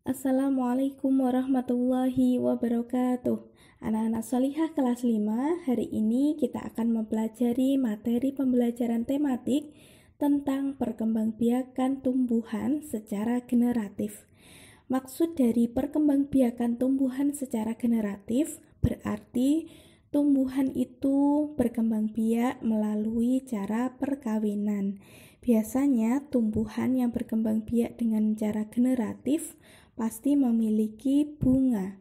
Assalamualaikum warahmatullahi wabarakatuh. Anak-anak solihah kelas 5, hari ini kita akan mempelajari materi pembelajaran tematik tentang perkembangbiakan tumbuhan secara generatif. Maksud dari perkembangbiakan tumbuhan secara generatif berarti tumbuhan itu berkembang biak melalui cara perkawinan. Biasanya tumbuhan yang berkembang biak dengan cara generatif pasti memiliki bunga,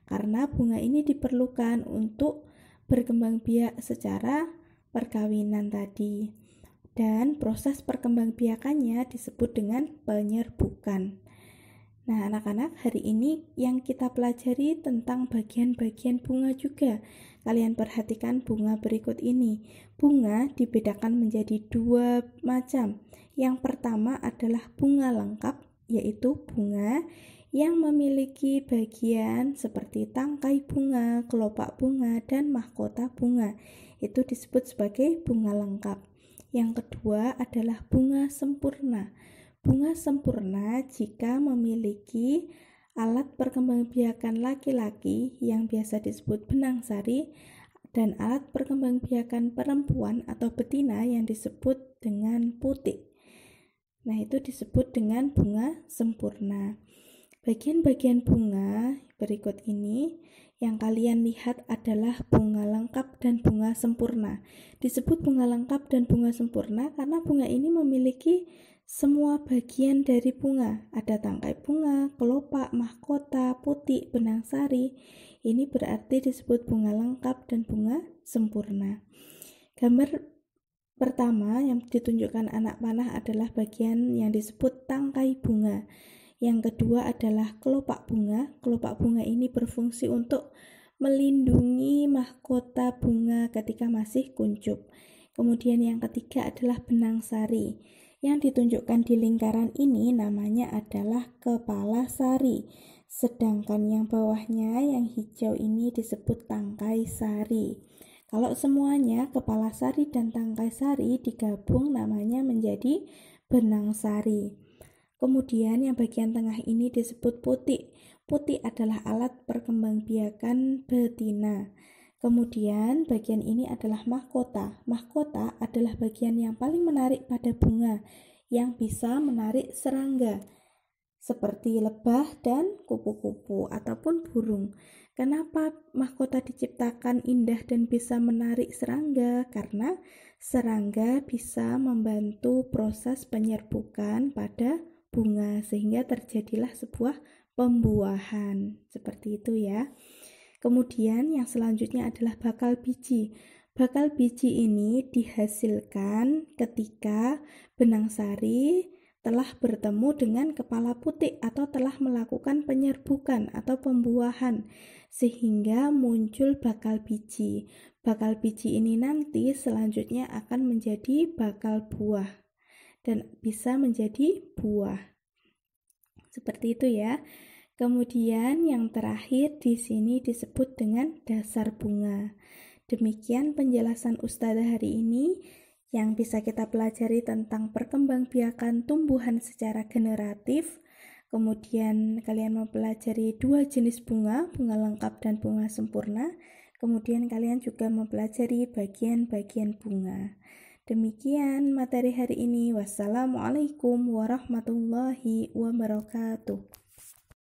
karena bunga ini diperlukan untuk berkembang biak secara perkawinan tadi. Dan proses perkembangbiakannya disebut dengan penyerbukan. Nah, anak-anak, hari ini yang kita pelajari tentang bagian-bagian bunga juga. Kalian perhatikan bunga berikut ini. Bunga dibedakan menjadi dua macam. Yang pertama adalah bunga lengkap, yaitu bunga yang memiliki bagian seperti tangkai bunga, kelopak bunga, dan mahkota bunga. Itu disebut sebagai bunga lengkap. Yang kedua adalah bunga sempurna. Bunga sempurna jika memiliki alat perkembangbiakan laki-laki yang biasa disebut benang sari dan alat perkembangbiakan perempuan atau betina yang disebut dengan putik. Nah, itu disebut dengan bunga sempurna. Bagian-bagian bunga berikut ini yang kalian lihat adalah bunga lengkap dan bunga sempurna. Disebut bunga lengkap dan bunga sempurna karena bunga ini memiliki semua bagian dari bunga. Ada tangkai bunga, kelopak, mahkota, putik, benang sari. Ini berarti disebut bunga lengkap dan bunga sempurna. Gambar pertama yang ditunjukkan anak panah adalah bagian yang disebut tangkai bunga. Yang kedua adalah kelopak bunga. Kelopak bunga ini berfungsi untuk melindungi mahkota bunga ketika masih kuncup. Kemudian yang ketiga adalah benang sari. Yang ditunjukkan di lingkaran ini namanya adalah kepala sari. Sedangkan yang bawahnya yang hijau ini disebut tangkai sari. Kalau semuanya kepala sari dan tangkai sari digabung namanya menjadi benang sari. Kemudian yang bagian tengah ini disebut putik. Putik adalah alat perkembangbiakan betina. Kemudian bagian ini adalah mahkota. Mahkota adalah bagian yang paling menarik pada bunga yang bisa menarik serangga seperti lebah dan kupu-kupu ataupun burung. Kenapa mahkota diciptakan indah dan bisa menarik serangga? Karena serangga bisa membantu proses penyerbukan pada bunga sehingga terjadilah sebuah pembuahan. Seperti itu ya. Kemudian yang selanjutnya adalah bakal biji. Bakal biji ini dihasilkan ketika benang sari telah bertemu dengan kepala putik atau telah melakukan penyerbukan atau pembuahan sehingga muncul bakal biji. Bakal biji ini nanti selanjutnya akan menjadi bakal buah dan bisa menjadi buah. Seperti itu ya. Kemudian yang terakhir di sini disebut dengan dasar bunga. Demikian penjelasan Ustazah hari ini yang bisa kita pelajari tentang perkembangbiakan tumbuhan secara generatif. Kemudian kalian mempelajari dua jenis bunga, bunga lengkap dan bunga sempurna. Kemudian kalian juga mempelajari bagian-bagian bunga. Demikian materi hari ini. Wassalamualaikum warahmatullahi wabarakatuh.